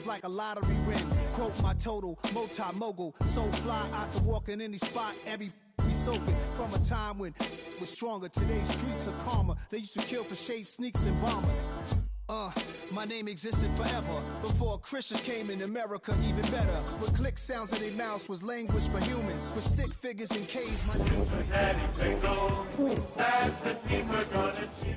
feels like a lottery win. Quote my total, multi-mogul, so fly I can walk in any spot, every be soaking from a time when was stronger. Today's streets are calmer. They used to kill for shade sneaks and bombers. My name existed forever before Christians came in America, even better. With click sounds in their mouths was language for humans. With stick figures and K's, my name was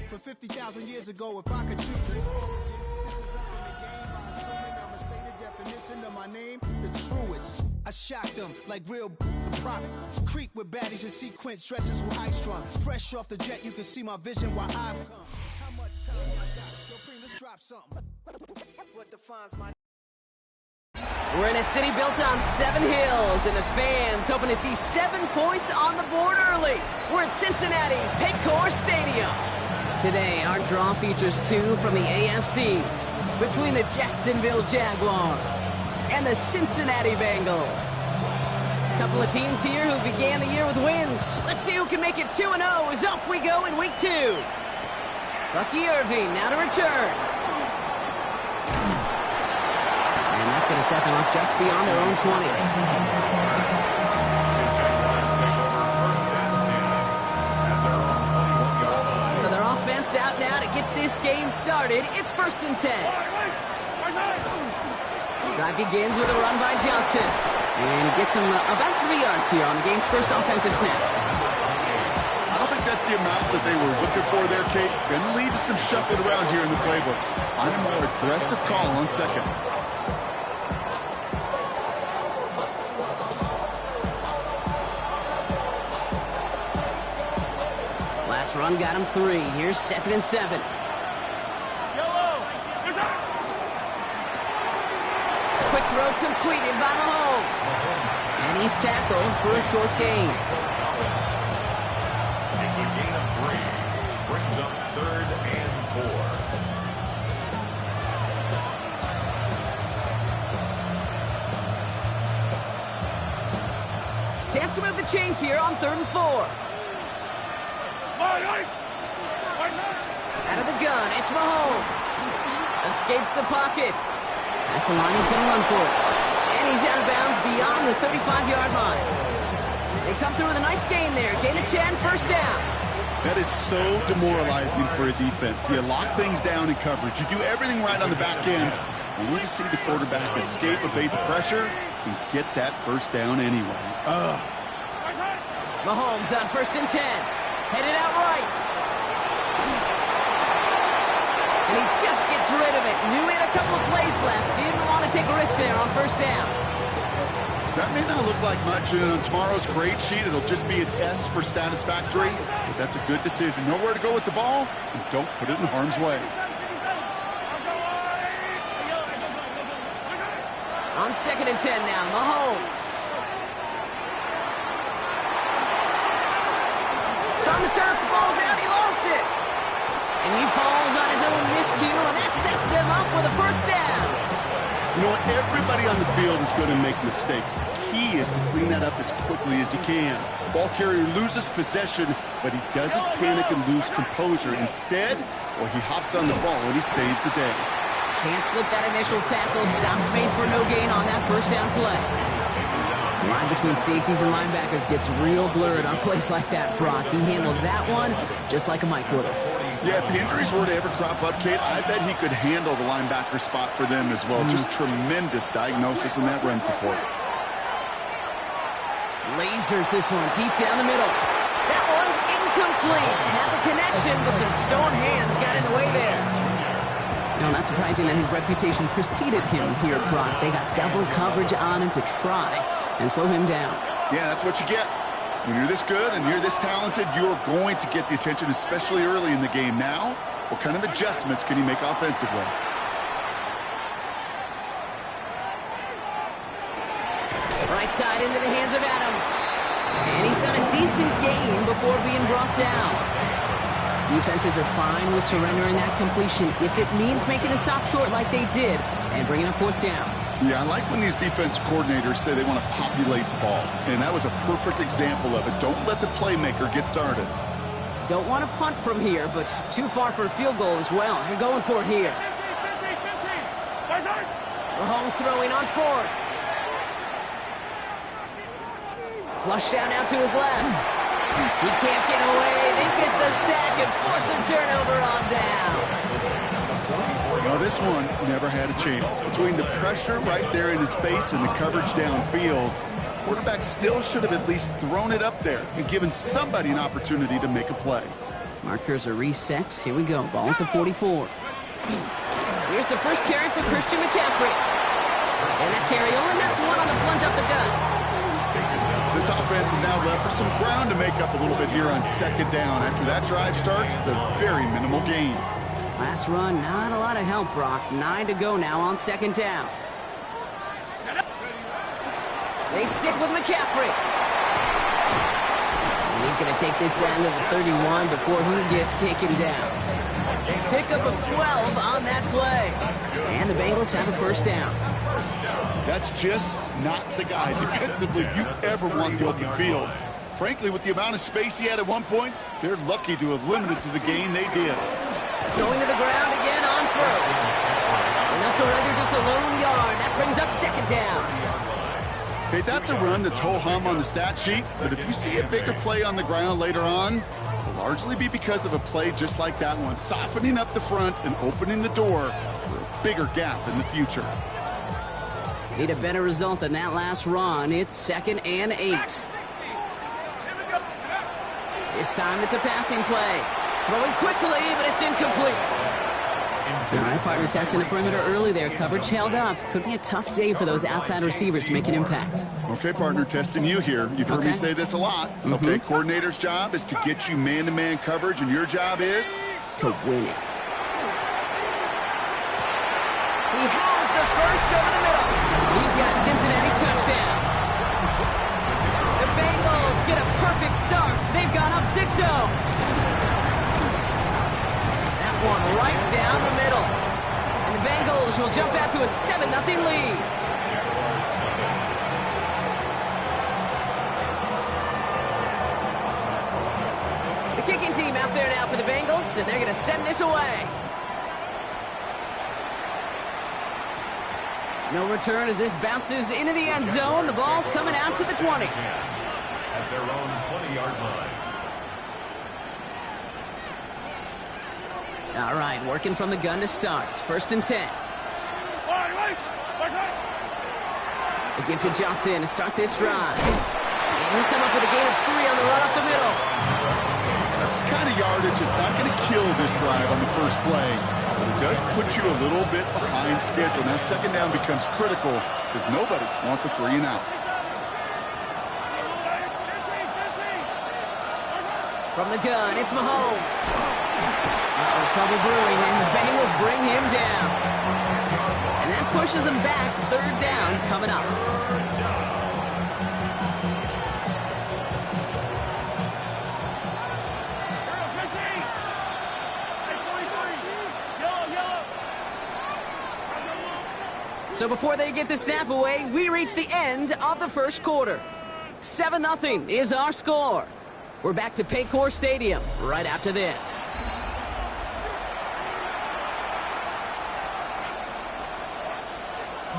for 50,000 years ago, if I could choose this origin, since there's nothing to gain by assuming I'ma say the definition of my name, the truest. I shocked them like real product. Creep with baddies in sequence, dresses with high strung. Fresh off the jet, you can see my vision while I've come. How much time I got? Yo, Preem, let's drop something. What defines my... We're in a city built on 7 hills, and the fans hoping to see 7 points on the board early. We're at Cincinnati's Paycor Stadium. Today, our draw features 2 from the AFC between the Jacksonville Jaguars and the Cincinnati Bengals. A couple of teams here who began the year with wins. Let's see who can make it 2-0 as off we go in week 2. Bucky Irving now to return. And that's going to set them up just beyond their own 20. So their offense out now to get this game started. It's 1st and 10. Drive begins with a run by Johnson. And he gets him about 3 yards here on the game's first offensive snap. I don't think that's the amount that they were looking for there, Kate. Going to lead to some shuffling around here in the playbook. On a more aggressive call on second. Last run got him 3. Here's 2nd and 7. Quick throw completed by Mahomes. And he's tackled for a short gain. It's a gain of 3. Brings up 3rd and 4. Chance to move the chains here on 3rd and 4. Out of the gun, it's Mahomes. Escapes the pocket. That's the line, he's going to run for it. And he's out of bounds beyond the 35-yard line. They come through with a nice gain there. Gain of 10, 1st down. That is so demoralizing for a defense. You lock things down in coverage. You do everything right on the back end. Only to see the quarterback escape, evade the pressure, and get that 1st down anyway. Mahomes on 1st and 10. Headed out right. And he just gets rid of it. Knew he had a couple of plays left. Didn't want to take a risk there on 1st down. That may not look like much. On tomorrow's grade sheet, it'll just be an S for satisfactory. But that's a good decision. Nowhere to go with the ball, and don't put it in harm's way. On 2nd and 10 now, Mahomes. It's on the turf, the ball's out, he lost it. And he falls on his own miscue, and that sets him up with a 1st down. You know what? Everybody on the field is going to make mistakes. The key is to clean that up as quickly as he can. Ball carrier loses possession, but he doesn't panic and lose composure. Instead, he hops on the ball and he saves the day. Can't slip that initial tackle. Stops made for no gain on that 1st down play. The line between safeties and linebackers gets real blurred on plays like that, Brock. He handled that one just like a Mike would have. Yeah, if the injuries were to ever crop up, Kate, I bet he could handle the linebacker spot for them as well. Just tremendous diagnosis in that run support. Lasers this one deep down the middle. That one's incomplete. Had the connection, but some stone hands got in the way there. You know, not surprising that his reputation preceded him here, Brock. They got double coverage on him to try and slow him down. Yeah, that's what you get. When you're this good and you're this talented, you're going to get the attention, especially early in the game. Now, what kind of adjustments can he make offensively? Right side into the hands of Adams. And he's got a decent gain before being brought down. Defenses are fine with surrendering that completion if it means making a stop short like they did and bringing up 4th down. Yeah, I like when these defense coordinators say they want to populate the ball. And that was a perfect example of it. Don't let the playmaker get started. Don't want to punt from here, but too far for a field goal as well. They're going for it here. Mahomes throwing on 4th. Flush down now to his left. He can't get away. They get the sack and force a turnover on down. Well, this one never had a chance. Between the pressure right there in his face and the coverage downfield, quarterback still should have at least thrown it up there and given somebody an opportunity to make a play. Markers are reset. Here we go. Ball at the 44. Here's the first carry for Christian McCaffrey. And that carry only nets 1 on the plunge up the gut. This offense is now left for some ground to make up a little bit here on 2nd down. After that drive starts, with a very minimal gain. Last run, not a lot of help, Brock. 9 to go now on 2nd down. They stick with McCaffrey. And he's going to take this down to the 31 before he gets taken down. Pickup of 12 on that play. And the Bengals have a 1st down. That's just not the guy defensively you ever want the open field. Frankly, with the amount of space he had at one point, they're lucky to have limited to the gain they did. Going to the ground again on 1st. And they'll surrender just a lone yard. That brings up 2nd down. Okay, that's a run that's ho-hum on the stat sheet, but if you see a bigger play on the ground later on, it'll largely be because of a play just like that one, softening up the front and opening the door for a bigger gap in the future. Need a better result than that last run. It's 2nd and 8. This time it's a passing play. Throwing quickly, but it's incomplete. All right, partner testing the perimeter early there. Coverage held up. Could be a tough day for those outside receivers to make an impact. Okay, partner, testing you here. You've heard me say this a lot. Okay, coordinator's job is to get you man-to-man coverage, and your job is? To win it. He has the first over the middle. He's got a Cincinnati touchdown. The Bengals get a perfect start. They've gone up 6-0. One right down the middle. And the Bengals will jump out to a 7-0 lead. The kicking team out there now for the Bengals, and they're going to send this away. No return as this bounces into the end zone. The ball's coming out to the 20. At their own 20-yard line. All right, working from the gun to start. 1st and 10. They give to Johnson to start this drive. And he'll come up with a gain of 3 on the run up the middle. That's the kind of yardage that's not going to kill this drive on the first play. But it does put you a little bit behind schedule. Now 2nd down becomes critical because nobody wants a 3 and out. From the gun, it's Mahomes. Trouble brewing, and the Bengals bring him down. And that pushes him back. 3rd down coming up. So before they get the snap away, we reach the end of the 1st quarter. 7-0 is our score. We're back to Paycor Stadium right after this.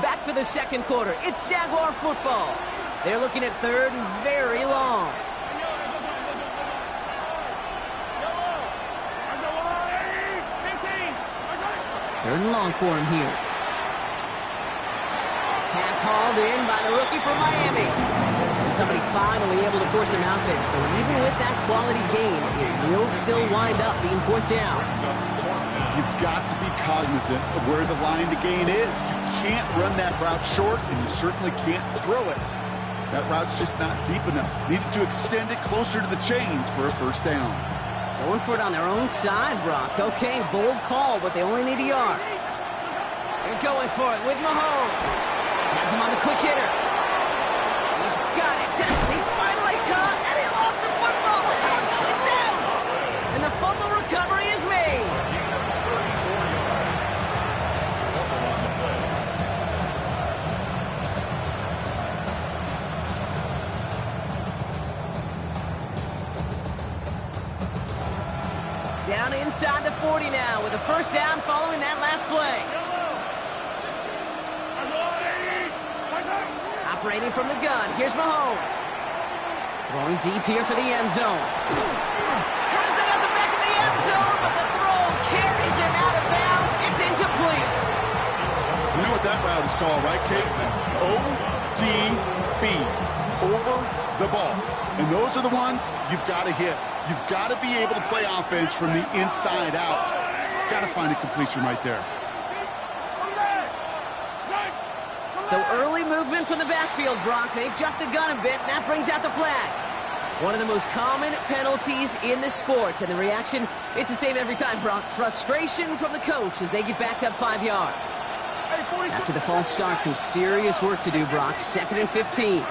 Back for the 2nd quarter. It's Jaguar football. They're looking at 3rd and very long. Third and long for him here. Pass hauled in by the rookie from Miami. And somebody finally able to force him out there. So even with that quality gain, it will still wind up being 4th down. You've got to be cognizant of where the line to gain is. You can't run that route short, and you certainly can't throw it. That route's just not deep enough. Needed to extend it closer to the chains for a 1st down. Going for it on their own side, Brock. Okay, bold call, but they only need a yard. They're going for it with Mahomes. Has him on the quick hitter. He's got it. He's finally caught, and he lost the football. Oh, no, it's out. And the fumble recovery is made. Down inside the 40 now with a 1st down following that last play. Operating from the gun, here's Mahomes. Throwing deep here for the end zone. Has it at the back of the end zone, but the throw carries him out of bounds. It's incomplete. You know what that route is called, right, Kate? ODB, over the ball. And those are the ones you've got to hit. You've got to be able to play offense from the inside out. Got to find a completion right there. So early movement from the backfield, Brock. They've jumped the gun a bit, and that brings out the flag. One of the most common penalties in the sport, and the reaction, it's the same every time, Brock. Frustration from the coach as they get backed up 5 yards. After the false start, some serious work to do, Brock. 2nd and 15.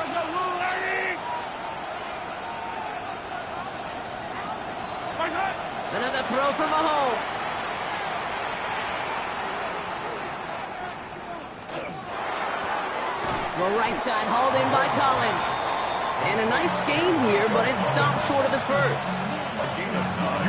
Another throw from Mahomes. Throw right side, hauled in by Collins. And a nice gain here, but it stopped short of the first.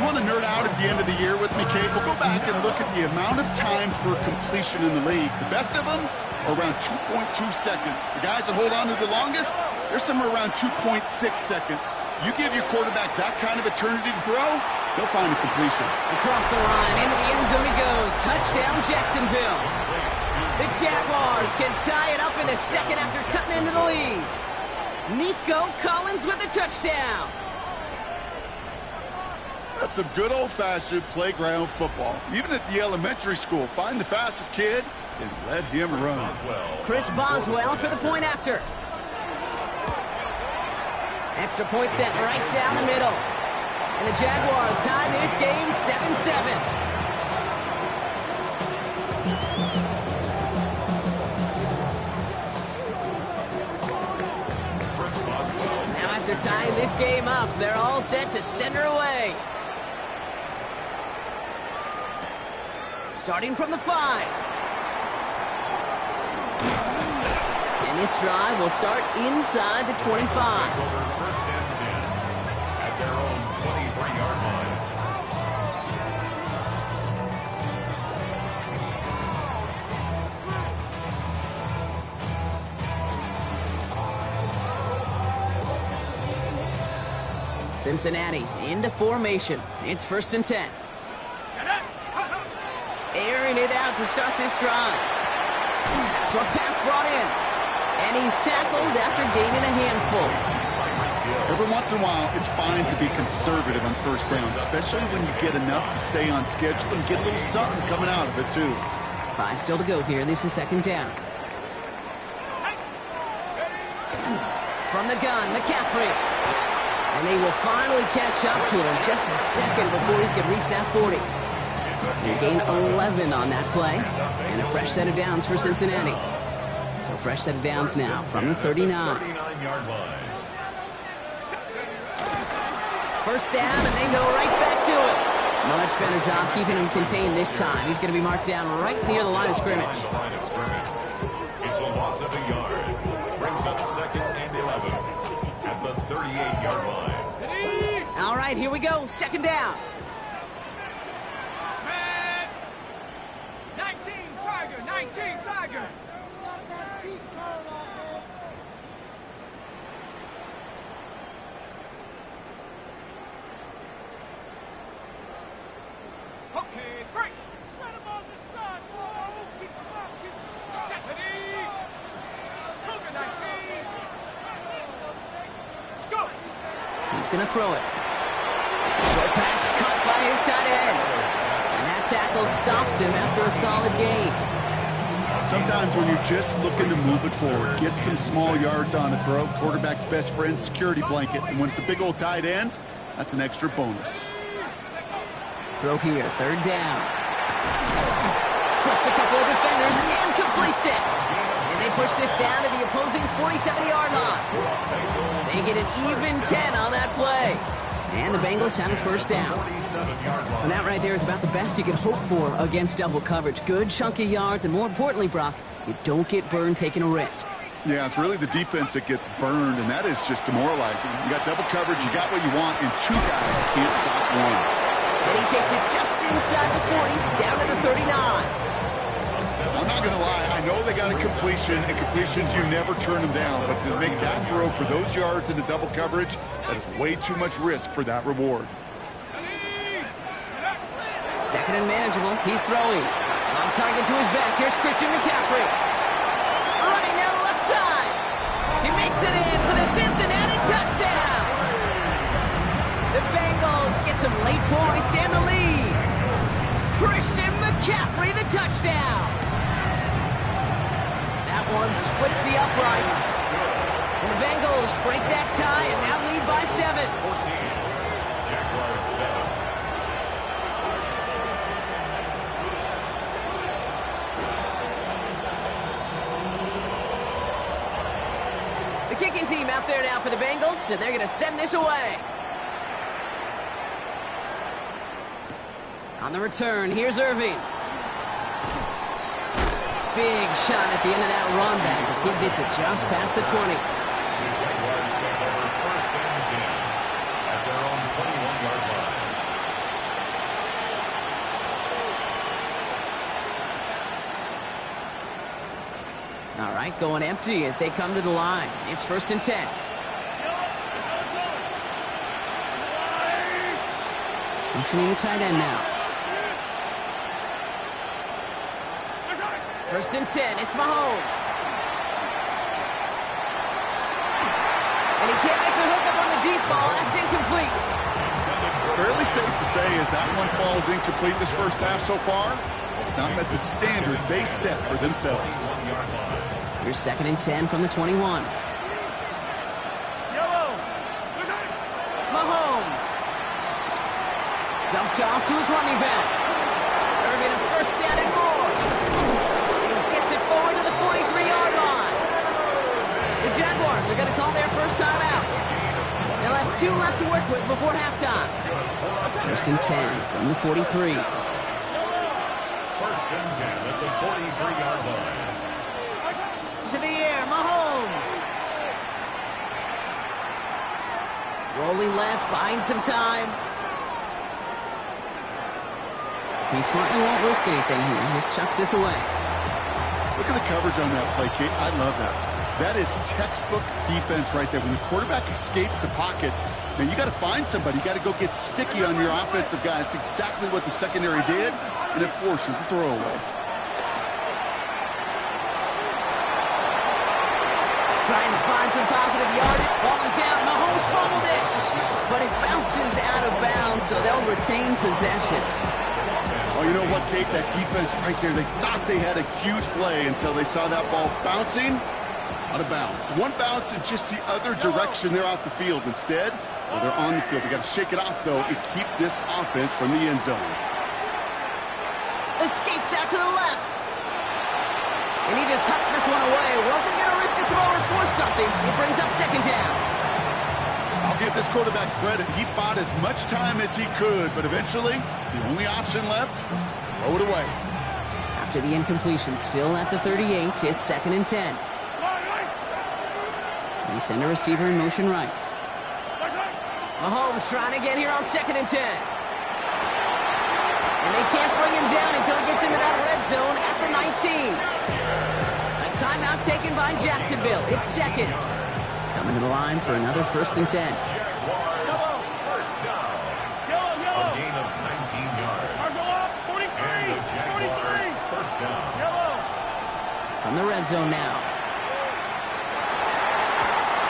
You want to nerd out at the end of the year with me, Kate? We'll go back and look at the amount of time per completion in the league. The best of them are around 2.2 seconds. The guys that hold on to the longest, they're somewhere around 2.6 seconds. You give your quarterback that kind of eternity to throw, they'll find a completion. Across the line, into the end zone he goes. Touchdown, Jacksonville. The Jaguars can tie it up in the second after cutting into the lead. Nico Collins with the touchdown. That's some good old-fashioned playground football. Even at the elementary school, find the fastest kid and let him run. Chris Boswell for the point after. Extra point set right down the middle. And the Jaguars tie this game 7-7. After tying this game up, they're all set to send her away. Starting from the 5. And this drive will start inside the 25. First and 10 at their own 23-yard line. Cincinnati into formation. It's 1st and 10. Airing it out to start this drive. Short pass brought in. And he's tackled after gaining a handful. Every once in a while, it's fine to be conservative on first down, especially when you get enough to stay on schedule and get a little something coming out of it, too. 5 still to go here. This is 2nd down. From the gun, McCaffrey. And they will finally catch up to him just a second before he could reach that 40. They gain 11 on that play. And a fresh set of downs for Cincinnati. So fresh set of downs now from the 39. 39-yard line. First down, and they go right back to it. Much better job keeping him contained this time. He's going to be marked down right near the line of scrimmage. It's a loss of a yard. Brings up 2nd and 11 at the 38-yard line. All right, here we go. 2nd down. 19 Tiger, 19 Tiger. Okay, break. Shred him on this side. Whoa, keep him up, keep him up. Stephanie. Cougar 19. Let's go. He's going to throw it. Short pass caught by his tight end. And that tackle stops him after a solid gain. Sometimes when you're just looking to move it forward, get some small yards on the throw, quarterback's best friend, security blanket. And when it's a big old tight end, that's an extra bonus. Throw here, 3rd down. Splits a couple of defenders and completes it. And they push this down to the opposing 47-yard line. They get an even 10 on that play. And the Bengals have a 1st down. And that right there is about the best you can hope for against double coverage. Good chunky yards, and more importantly, Brock, you don't get burned taking a risk. Yeah, it's really the defense that gets burned, and that is just demoralizing. You got double coverage, you got what you want, and 2 guys can't stop one. And he takes it just inside the 40, down to the 39. I'm not going to lie, I know they got a completion, and completions, you never turn them down. But to make that throw for those yards into double coverage, that is way too much risk for that reward. Second and manageable. He's throwing. On target to his back. Here's Christian McCaffrey. Running down the left side. He makes it in for the Cincinnati touchdown. The Bengals get some late points and the lead. Christian McCaffrey, the touchdown. That one splits the uprights. And the Bengals break that tie and now lead by 7. 14. Jaguars 7. The kicking team out there now for the Bengals, and they're going to send this away. On the return, here's Irving. Big shot at the end of that run back as he gets it just past the 20. The Jaguars take over first and 10 at their own 21-yard line. All right, going empty as they come to the line. It's first and 10. Motioning the tight end now. First and 10, it's Mahomes. And he can't make the hook up on the deep ball. That's incomplete. Fairly safe to say as that one falls incomplete this first half so far, it's not met the standard they set for themselves. Here's second and 10 from the 21. Mahomes. Dumped off to his running back. Irving a first down and more. And he gets it forward to the 43-yard line. The Jaguars are going to call their first time out. They'll have 2 left to work with before halftime. First and 10 from the 43. First and 10 at the 43-yard line. To the air, Mahomes. Rolling left, buying some time. He smartly won't risk anything here. Just chucks this away. Look at the coverage on that play, Kate. I love that. That is textbook defense right there. When the quarterback escapes the pocket, man, you got to find somebody. You got to go get sticky on your offensive guy. That's exactly what the secondary did, and it forces the throwaway. Trying to find some positive yardage. Ball is out. Mahomes fumbled it. But it bounces out of bounds, so they'll retain possession. Oh, you know what, Kate? That defense right there, they thought they had a huge play until they saw that ball bouncing out of bounds. One bounce and just the other direction. They're off the field. Instead, well, they're on the field. They got to shake it off, though, and keep this offense from the end zone. Escapes out to the left. And he just hucks this one away. Wasn't going to risk a throw or force something. He brings up second down. I'll give this quarterback credit. He bought as much time as he could, but eventually, the only option left was to throw it away. After the incompletion, still at the 38, it's second and 10. They send a receiver in motion right. Mahomes trying to get here on second and 10. And they can't bring him down until he gets into that red zone at the 19. A timeout taken by Jacksonville. It's second. Coming to the line for another first and 10. Jaguars first down. A gain of 19 yards. And the Jaguars first down. From the red zone now.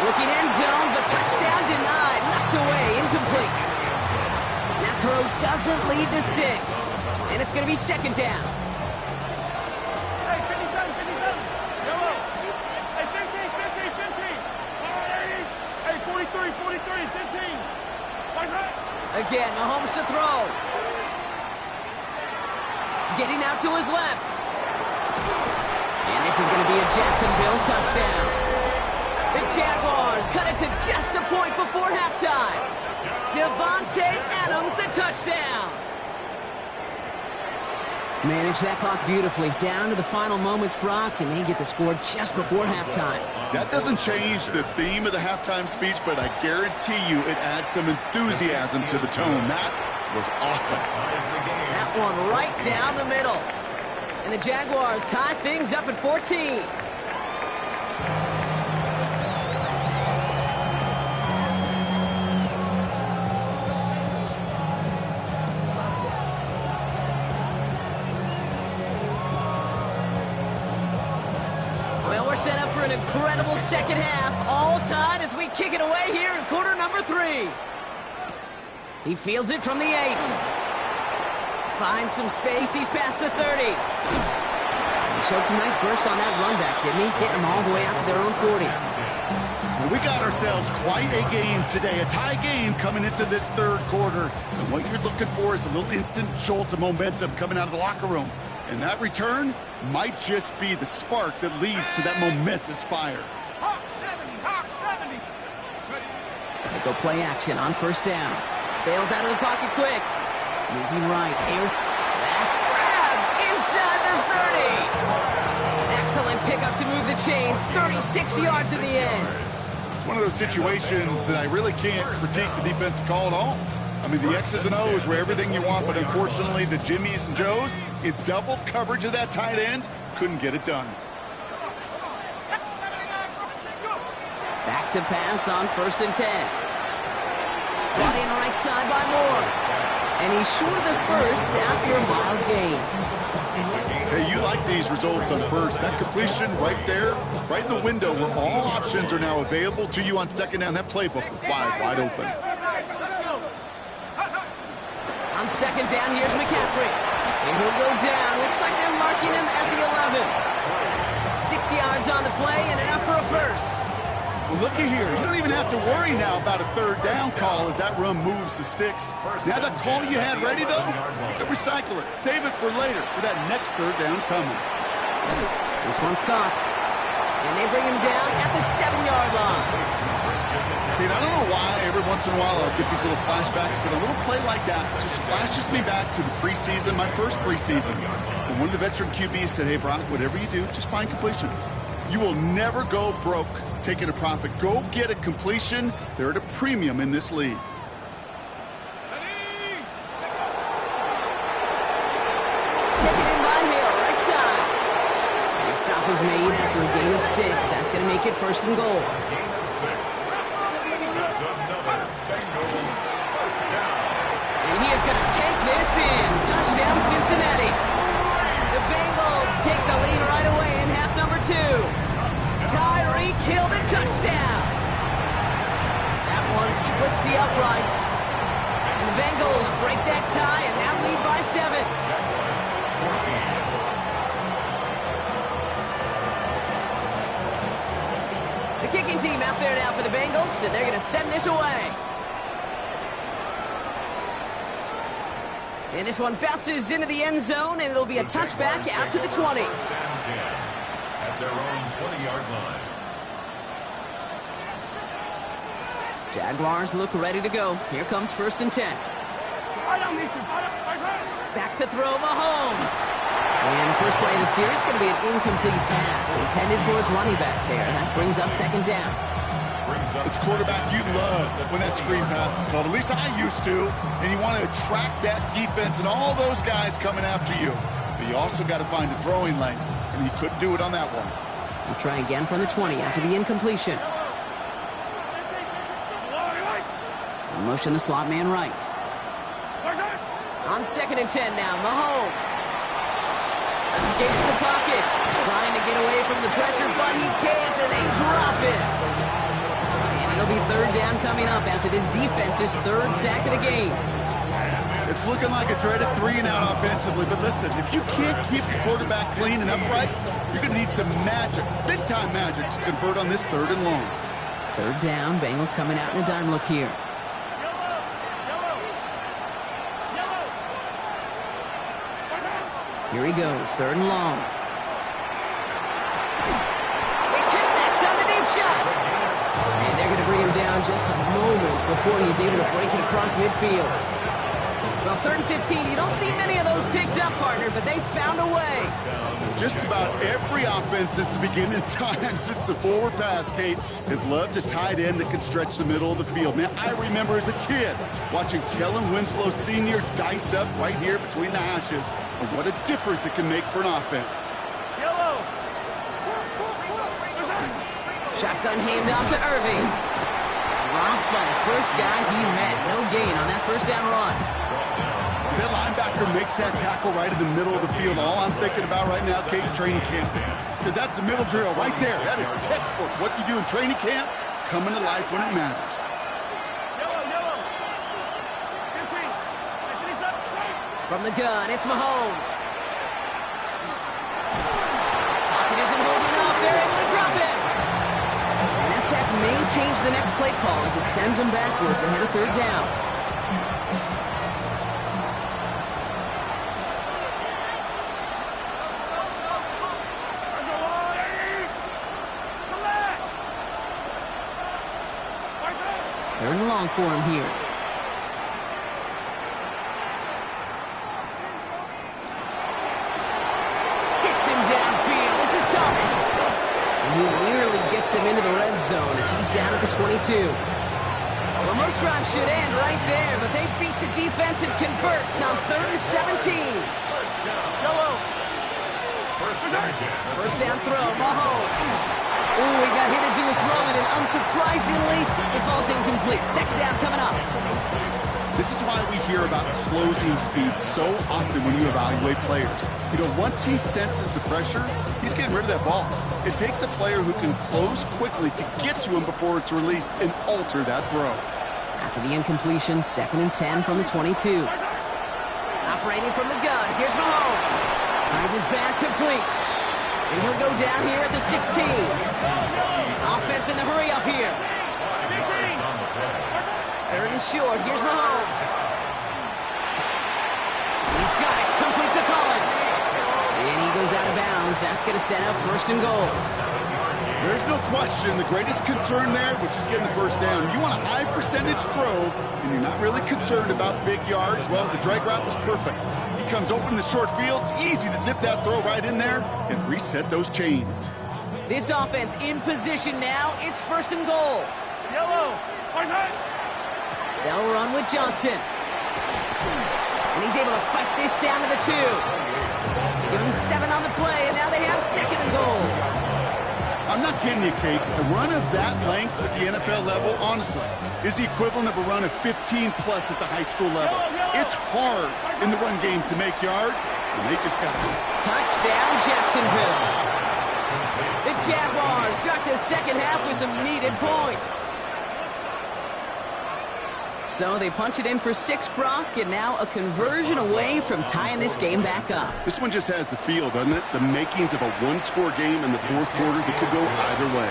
Looking end zone, but touchdown denied. Knocked away, incomplete. That throw doesn't lead to 6. And it's going to be second down. Hey, 57, 57. Yellow. Hey, 15, 15, 15. Hey, 43, 43, 15. Again, Mahomes to throw. Getting out to his left. And this is going to be a Jacksonville touchdown. The Jaguars cut it to just a point before halftime. Devontae Adams, the touchdown. Manage that clock beautifully down to the final moments, Brock, and they get the score just before halftime. That doesn't change the theme of the halftime speech, but I guarantee you it adds some enthusiasm to the tone. That was awesome. That one right down the middle. And the Jaguars tie things up at 14. Well, we're set up for an incredible second half. All tied as we kick it away here in quarter number 3. He fields it from the 8. Finds some space. He's past the 30. He showed some nice bursts on that run back, didn't he? Getting them all the way out to their own 40. Well, we got ourselves quite a game today. A tie game coming into this third quarter. And what you're looking for is a little instant jolt of momentum coming out of the locker room. And that return might just be the spark that leads to that momentous fire. Hawk 70, Hawk 70. They go play action on first down. Bails out of the pocket quick. Moving right. That's grabbed inside the 30. Excellent pickup to move the chains. 36 yards in the end. It's one of those situations that I really can't critique the defensive call at all. I mean, the X's and O's were everything you want, but unfortunately, the Jimmies and Joes, in double coverage of that tight end, couldn't get it done. Back to pass on first and 10. Brought in right side by Moore. And he's short of the first after a mild gain. Hey, you like these results on first. That completion right there, right in the window where all options are now available to you on second down. That playbook wide open. On second down, here's McCaffrey. And he'll go down. Looks like they're marking him at the 11. 6 yards on the play and enough for a first. Well, looky here. You don't even have to worry now about a third down call as that run moves the sticks. Now that call you had ready, though, you can recycle it. Save it for later for that next third down coming. This one's caught. And they bring him down at the 7-yard line. Dude, I don't know why every once in a while I'll get these little flashbacks, but a little play like that just flashes me back to the preseason, my first preseason. And one of the veteran QBs said, hey, Brock, whatever you do, just find completions. You will never go broke taking a profit. Go get a completion. They're at a premium in this league. Taken in by Hill, right side. And a stop was made after a gain of 6. That's going to make it first and goal. Gain of 6. That's another Bengals first down. And he is going to take this in. Touchdown, Cincinnati. The Bengals take the lead right away in half number 2. Tyreek Hill, the touchdown. That one splits the uprights. And the Bengals break that tie and now lead by 7. The kicking team out there now for the Bengals, and they're going to send this away. And this one bounces into the end zone, and it'll be a touchback out to the 20. At their own 20-yard line. Jaguars look ready to go. Here comes first and 10. Back to throw Mahomes. And the first play of the series is going to be an incomplete pass intended for his running back there. And that brings up second down. As a quarterback, you love when that screen pass is called. At least I used to. And you want to attract that defense and all those guys coming after you. But you also got to find a throwing lane. And he couldn't do it on that one. We'll try again from the 20 after the incompletion. We'll motion the slot man right. On second and 10 now, Mahomes. Escapes the pocket. Trying to get away from the pressure, but he can't, and they drop it. And it'll be third down coming up after this defense's third sack of the game. It's looking like a dreaded 3-and-out offensively, but listen, if you can't keep your quarterback clean and upright, you're going to need some magic, big-time magic to convert on this third and long. Third down, Bengals coming out in a dime look here. Here he goes, third and long. They connect on the deep shot. And they're going to bring him down just a moment before he's able to break it across midfield. Well, 3rd and 15, you don't see many of those picked up, partner, but they found a way. Just about every offense since the beginning of time, since the forward pass, Kate, has loved a tight end that can stretch the middle of the field. Man, I remember as a kid watching Kellen Winslow Sr. dice up right here between the hashes, and what a difference it can make for an offense. Yellow. Shotgun handoff to Irving. Dropped by the first guy he met. No gain on that first down run. As that linebacker makes that tackle right in the middle of the field, all I'm thinking about right now, Kate, is training camp. Because that's the middle drill right there. That is textbook. What you do in training camp, coming to life when it matters. Yellow. 15. Anthony's up. From the gun, it's Mahomes. Pocket isn't holding up. They're able to drop it. And that sack may change the next play call as it sends them backwards ahead of 3rd down. Third and long for him here. Hits him downfield. This is Thomas. And he nearly gets them into the red zone as he's down at the 22. Well, most drives should end right there, but they beat the defense and converts on 3rd and 17. Yellow. First down throw, Mahomes. Ooh, he got hit as he was throwing, and unsurprisingly, it falls incomplete. 2nd down coming up. This is why we hear about closing speed so often when you evaluate players. You know, once he senses the pressure, he's getting rid of that ball. It takes a player who can close quickly to get to him before it's released and alter that throw. After the incompletion, 2nd and 10 from the 22. Operating from the gun, here's Mahomes. Finds his back complete. And he'll go down here at the 16. Offense in the hurry up here. 3rd and short, here's Mahomes. He's got it, complete to Collins. And he goes out of bounds. That's going to set up 1st and goal. There's no question the greatest concern there was just getting the first down. You want a high percentage throw, and you're not really concerned about big yards. Well, the drag route was perfect. He comes open in the short field. It's easy to zip that throw right in there and reset those chains. This offense in position now. It's 1st and goal. Yellow. They'll run with Johnson. And he's able to fight this down to the 2. Give him 7 on the play, and now they have 2nd and goal. I'm not kidding you, Kate. A run of that length at the NFL level, honestly, is the equivalent of a run of 15-plus at the high school level. It's hard in the run game to make yards, and they just got it. Touchdown, Jacksonville. The Jaguars start the 2nd half with some needed points. So they punch it in for 6, Brock, and now a conversion away from tying this game back up. This one just has the feel, doesn't it? The makings of a one-score game in the 4th quarter that could go either way.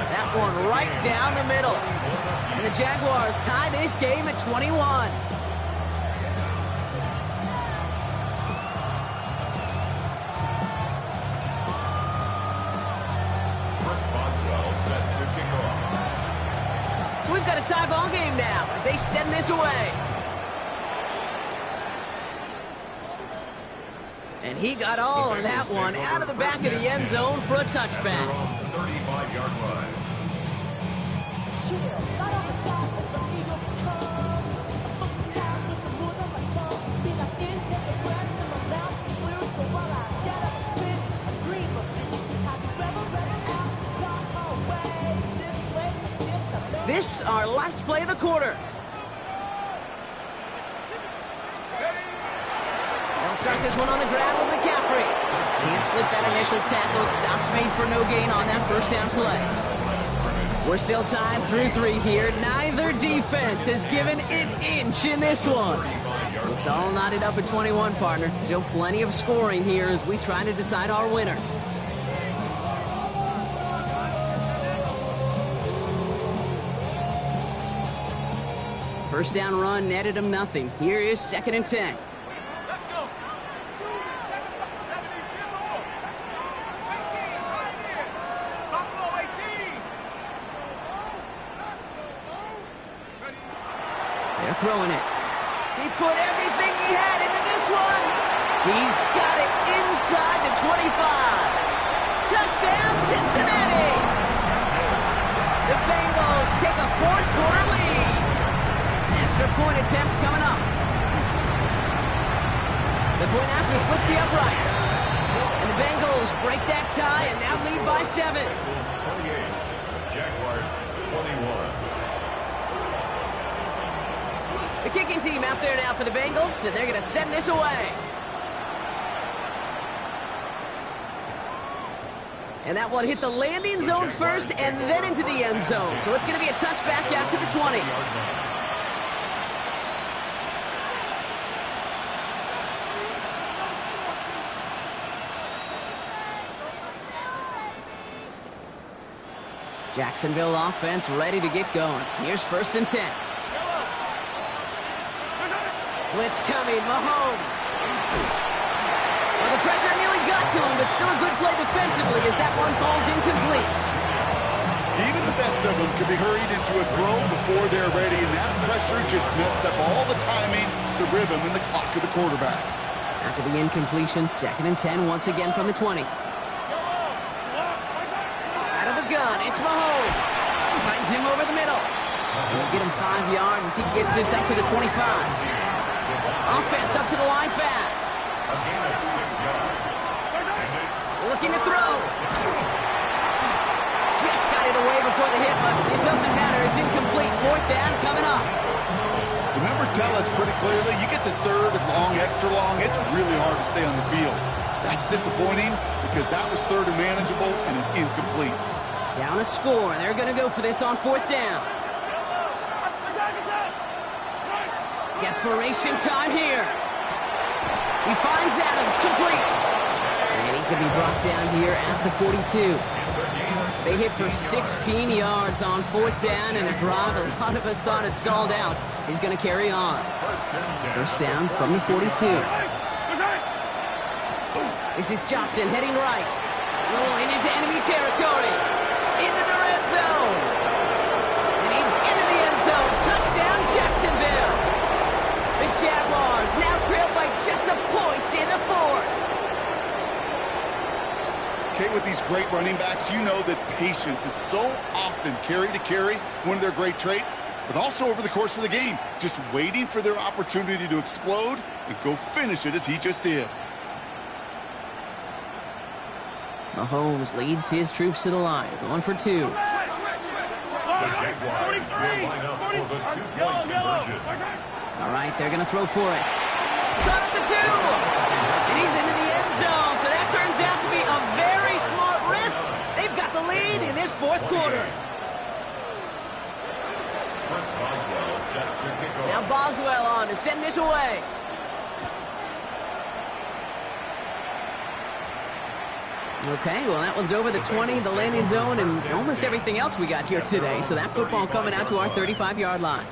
That one right down the middle. And the Jaguars tie this game at 21. Chris Boswell set to kick off. So we've got a tie ball game now as they send this away. And he got all of that one out of the back of the end zone for a touchback. 35-yard line. This our last play of the quarter. They'll start this one on the ground with McCaffrey. Can't slip that initial tackle. Stops made for no gain on that first down play. We're still tied through 3 here. Neither defense has given an inch in this one. It's all knotted up at 21, partner. Still plenty of scoring here as we try to decide our winner. First down run netted him nothing. Here is 2nd and 10. Let's go. 18. They're throwing it. He put everything he had into this one. He's got it inside the 25. Touchdown, Cincinnati. The Bengals take a fourth-quarter lead. Extra point attempt coming up. The point after splits the uprights. And the Bengals break that tie and now lead by 7. Bengals 28, Jaguars 21. The kicking team out there now for the Bengals, and they're going to send this away. And that one hit the landing zone first and then into the end zone. So it's going to be a touchback out to the 20. Jacksonville offense ready to get going. Here's 1st and 10. Blitz coming, Mahomes. Well, the pressure nearly got to him, but still a good play defensively as that one falls incomplete. Even the best of them could be hurried into a throw before they're ready, and that pressure just messed up all the timing, the rhythm, and the clock of the quarterback. After the incompletion, 2nd and 10 once again from the 20. Out of the gun, it's Mahomes. Finds him over the middle. He'll get him 5 yards as he gets this up to the 25. Offense up to the line fast. A gain of 6 yards. And it's Looking to throw. Just got it away before the hit, but it doesn't matter. It's incomplete. 4th down coming up. The numbers tell us pretty clearly, you get to 3rd and long, extra long, it's really hard to stay on the field. That's disappointing because that was 3rd and manageable and an incomplete. Down a score, and they're going to go for this on 4th down. Desperation time here. He finds Adams, complete. And he's going to be brought down here at the 42. They hit for 16 yards on 4th down, and a drive a lot of us thought had stalled out is going to carry on. First down from the 42. This is Johnson heading right. Rolling into enemy territory. Into the red zone. And he's into the end zone. Touchdown, Jacksonville. The Jaguars now trail by just a point in the 4th. Okay, with these great running backs, you know that patience is so often carry to carry, one of their great traits, but also over the course of the game, just waiting for their opportunity to explode and go finish it as he just did. Mahomes leads his troops to the line, going for 2. the Jaguars will line up for the 2-point conversion. All right, they're going to throw for it. Shot at the 2! And he's into the end zone, so that turns out to be a very smart risk. They've got the lead in this 4th quarter. Chris Boswell set to kick off. Now Boswell on to send this away. Okay, well, that one's over the 20, the landing zone, and almost everything else we got here today. So that football coming out to our 35-yard line.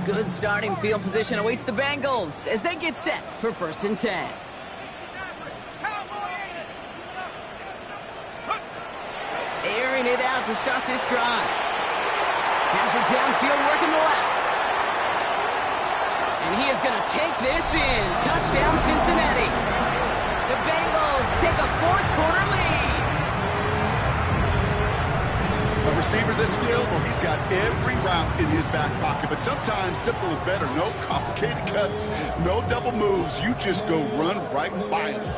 Good starting field position awaits the Bengals as they get set for 1st and 10. Airing it out to start this drive. Has it downfield working the left. And he is going to take this in. Touchdown, Cincinnati. The Bengals take a 4th-quarter lead. A receiver this skilled, well, he's got every route in his back pocket, but sometimes simple is better. No complicated cuts, no double moves. You just go run right by him.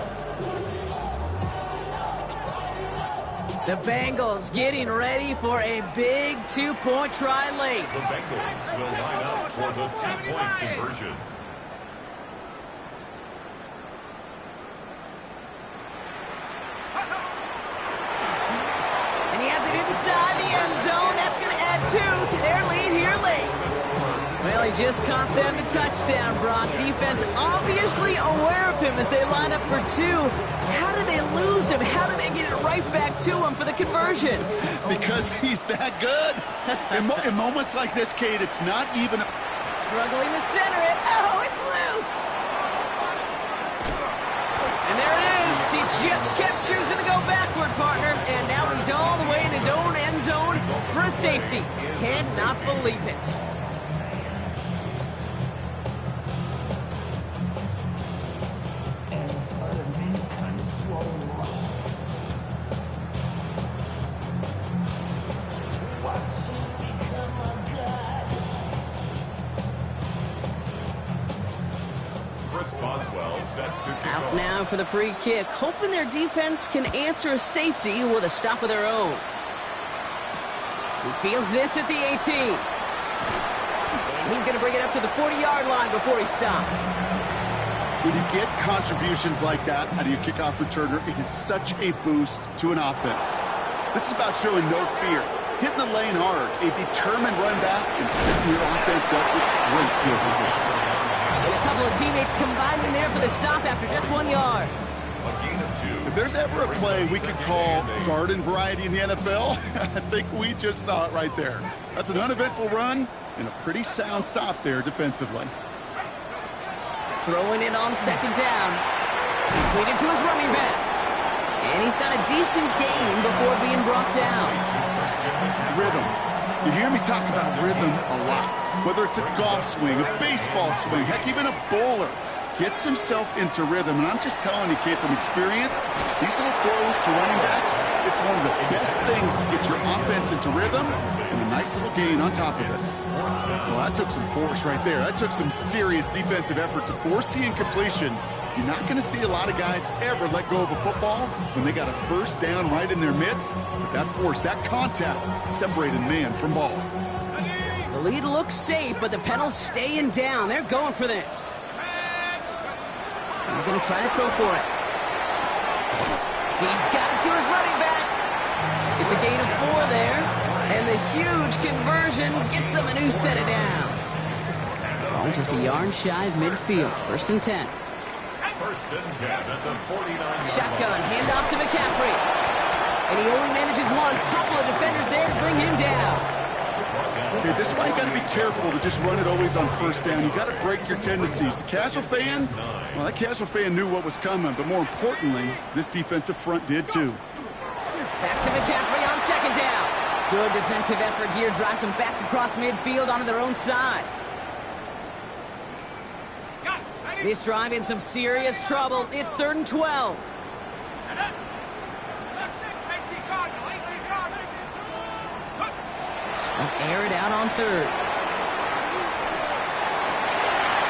The Bengals getting ready for a big 2-point try late. The Bengals will line up for the 2-point conversion. And he has it inside the end zone. That's going to add 2 to their lead here late. Well, he just caught them a touchdown, Brock. Defense obviously aware of him as they line up for 2. How did they lose him? How did they get it right back to him for the conversion? Because he's that good. In moments like this, Kate, it's not even... Struggling to center it. Oh, it's loose. And there it is. He just kept choosing to go backward, partner. And safety. Cannot believe it. Out now for the free kick, hoping their defense can answer a safety with a stop of their own. He fields this at the 18. And he's going to bring it up to the 40-yard line before he stops. When you get contributions like that out of your kickoff returner, it is such a boost to an offense. This is about showing no fear, hitting the lane hard, a determined run back, and setting your offense up with great field position. And a couple of teammates combining there for the stop after just 1 yard. If there's ever a play we could call garden variety in the NFL, I think we just saw it right there. That's an uneventful run and a pretty sound stop there defensively. Throwing it on second down. Completed to his running back. And he's got a decent gain before being brought down. Rhythm. You hear me talk about rhythm a lot. Whether it's a golf swing, a baseball swing, heck, even a bowler gets himself into rhythm. And I'm just telling you, kid, from experience, these little throws to running backs, it's one of the best things to get your offense into rhythm and a nice little gain on top of it. Well, that took some force right there. That took some serious defensive effort to force the incompletion. You're not going to see a lot of guys ever let go of a football when they got a first down right in their midst. But that force, that contact, separated man from ball. The lead looks safe, but the pedals staying down. They're going for this. They're going to try to throw for it. He's got it to his running back. It's a gain of 4 there. And the huge conversion gets them a new set of downs. Oh, just a yard shy of midfield. 1st and 10. First and 10 at the 49. Shotgun, handoff to McCaffrey. And he only manages one. Couple of defenders there to bring him down. Okay, this is why you got to be careful to just run it always on first down. You got to break your tendencies. The casual fan, well, that casual fan knew what was coming, but more importantly, this defensive front did too. Back to McCaffrey on second down. Good defensive effort here, drives them back across midfield onto their own side. This drive in some serious trouble. It's 3rd and 12. Air it out on 3rd.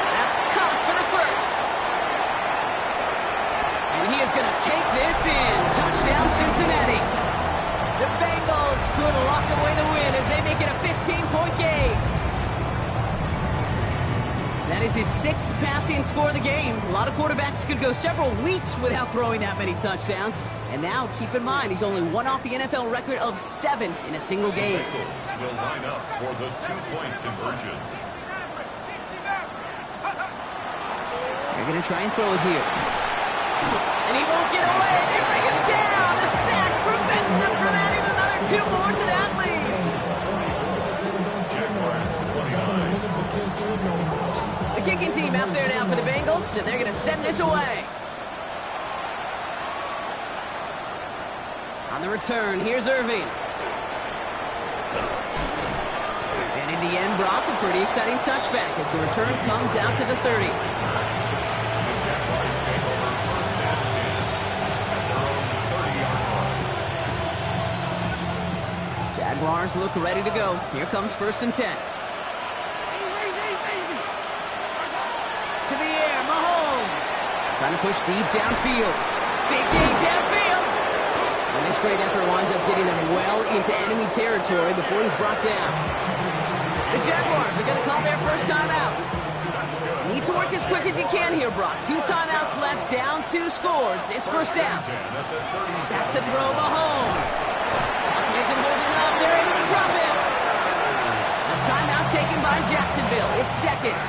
That's caught for the 1st. And he is going to take this in. Touchdown, Cincinnati. The Bengals could lock away the win as they make it a 15-point game. That is his 6th passing score of the game. A lot of quarterbacks could go several weeks without throwing that many touchdowns. And now, keep in mind, he's only one off the NFL record of 7 in a single game. Will line up for the 2-point conversion. They're going to try and throw it here. And he won't get away. They bring him down. The sack prevents them from adding another 2 more to that lead. Jaguars 29. The kicking team out there now for the Bengals, and they're going to send this away. On the return, here's Irving. And in the end, Brock, a pretty exciting touchback as the return comes out to the 30. The Jaguars take over 1st and 10 at their own 30-yard line. Jaguars look ready to go. Here comes 1st and 10. To the air, Mahomes. Trying to push deep downfield. Big game downfield. And this great effort winds up getting them well into enemy territory before he's brought down. The Jaguars are going to call their first timeout. Need to work as quick as you can here, Brock. 2 timeouts left, down 2 scores. It's 1st down. Back to throw Mahomes. He isn't holding up. They're able to drop him. A timeout taken by Jacksonville. It's 2nd.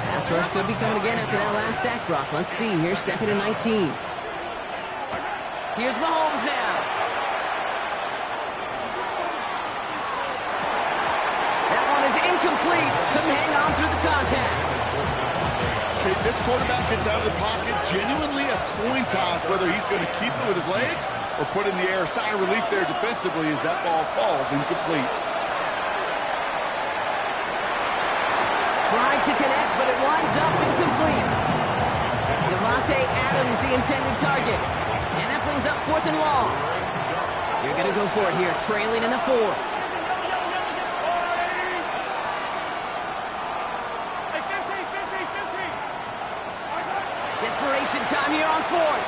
Pass rush could be coming again after that last sack, Brock. Let's see. Here's 2nd and 19. Here's Mahomes now. That one is incomplete. Couldn't hang on through the contact. Okay, this quarterback gets out of the pocket, genuinely a coin toss whether he's going to keep it with his legs or put in the air. Sigh of relief there defensively as that ball falls incomplete. Tried to connect, but it winds up incomplete. Devontae Adams, the intended target. And that brings up 4th and long. You're going to go for it here, trailing in the 4th. Desperation time here on 4th.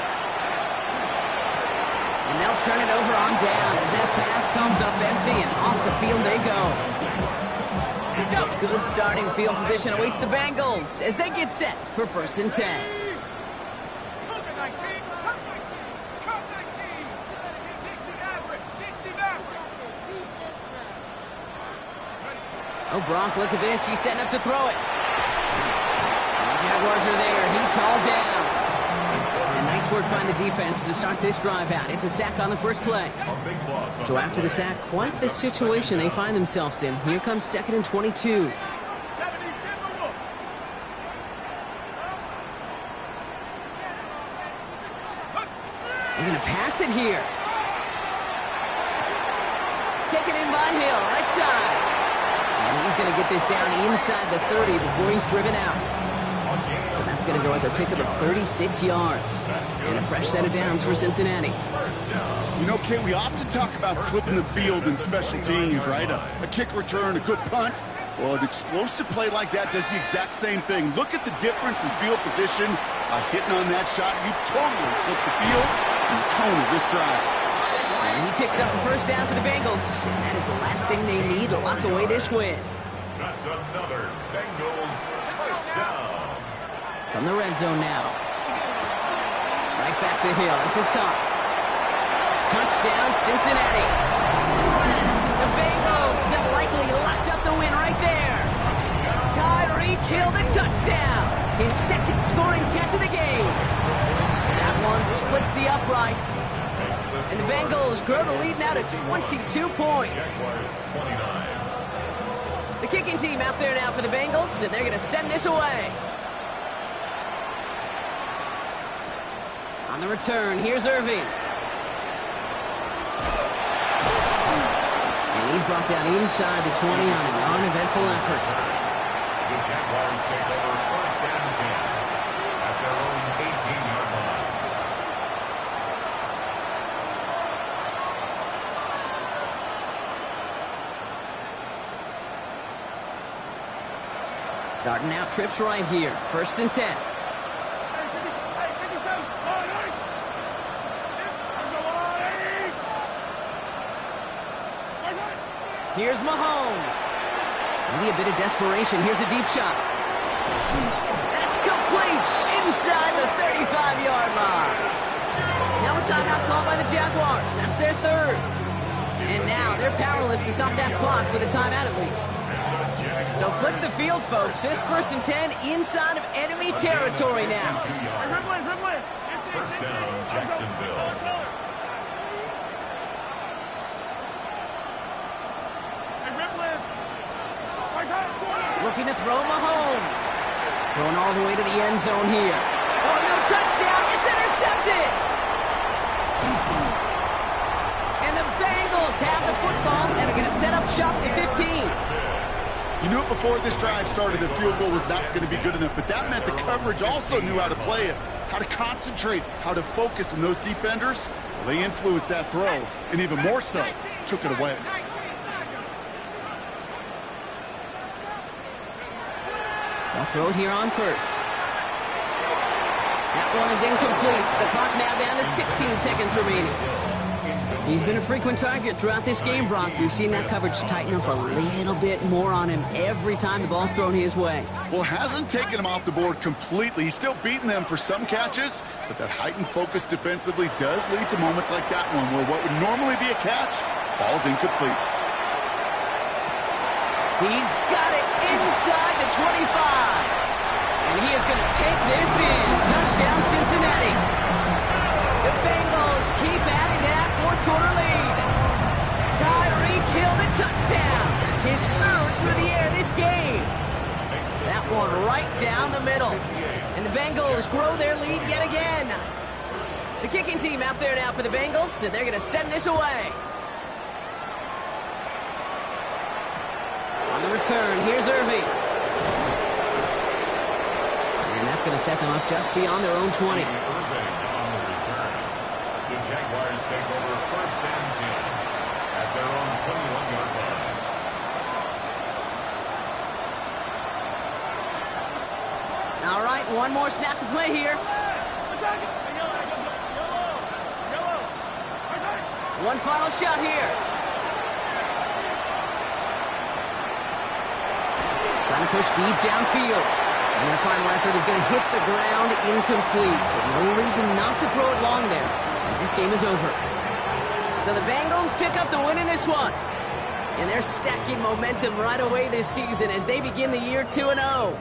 And they'll turn it over on downs as that pass comes up empty, and off the field they go. Good starting field position awaits the Bengals as they get set for 1st and 10. Oh, Gronk, look at this. He's setting up to throw it. And the Jaguars are there. He's hauled down. And nice work by the defense to start this drive out. It's a sack on the first play. So after the sack, quite the situation they find themselves in. Here comes 2nd and 22. They're going to pass it here. Taken in by Hill, right side. And he's going to get this down inside the 30 before he's driven out. So that's going to go as a pickup of 36 yards. And a fresh set of downs for Cincinnati. You know, Kate, we often talk about flipping the field in special teams, right? A kick return, a good punt. Well, an explosive play like that does the exact same thing. Look at the difference in field position. By hitting on that shot, you've totally flipped the field and the tone of this drive. And he picks up the first down for the Bengals. And that is the last thing they need to lock away this win. That's another Bengals first down. From the red zone now. Right back to Hill. This is caught. Touchdown, Cincinnati. The Bengals have likely locked up the win right there. Tyreek Hill, the touchdown. His 2nd scoring catch of the game. That one splits the uprights. And the Bengals grow the lead now to 22 points. The kicking team out there now for the Bengals, and they're going to send this away. On the return, here's Irving. And he's brought down inside the 20 on an uneventful effort. The Jaguars take over 1st and 10 at their own 18-yard line. Starting out trips right here. 1st and 10. Here's Mahomes. Maybe a bit of desperation. Here's a deep shot. That's complete inside the 35-yard line. Now a timeout called by the Jaguars. That's their 3rd. And now they're powerless to stop that clock with a timeout at least. So flip the field, folks. It's 1st and 10 inside of enemy territory now. First down, Jacksonville. Looking to throw Mahomes. Going all the way to the end zone here. Oh, no touchdown. It's intercepted. And the Bengals have the football and are going to set up shop at the 15. You knew it before this drive started, the field goal was not going to be good enough, but that meant the coverage also knew how to play it, how to concentrate, how to focus, and those defenders, well, they influenced that throw, and even more so, took it away. They'll throw it here on 1st. That one is incomplete. The clock now down to 16 seconds remaining. He's been a frequent target throughout this game, Brock. We've seen that coverage tighten up a little bit more on him every time the ball's thrown his way. Well, hasn't taken him off the board completely. He's still beating them for some catches, but that heightened focus defensively does lead to moments like that one where what would normally be a catch falls incomplete. He's got it inside the 25. And he is going to take this in. Touchdown, Cincinnati. The Bengals keep adding that 4th quarter lead. Tyreek Hill, the touchdown. His 3rd through the air this game. That one right down the middle. And the Bengals grow their lead yet again. The kicking team out there now for the Bengals, and they're going to send this away. On the return, here's Irving. That's going to set them up just beyond their own 20. Irving on the return. The Jaguars take over first and 10 at their own 21-yard line. All right, one more snap to play here. One final shot here. Trying to push deep downfield. And their final effort is going to hit the ground incomplete. But no reason not to throw it long there, as this game is over. So the Bengals pick up the win in this one. And they're stacking momentum right away this season as they begin the year 2-0.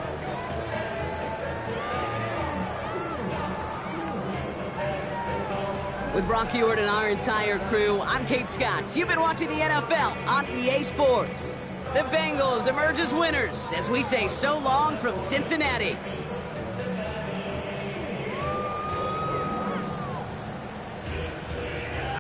With Brock Huard and our entire crew, I'm Kate Scott. You've been watching the NFL on EA Sports. The Bengals emerge as winners as we say so long from Cincinnati.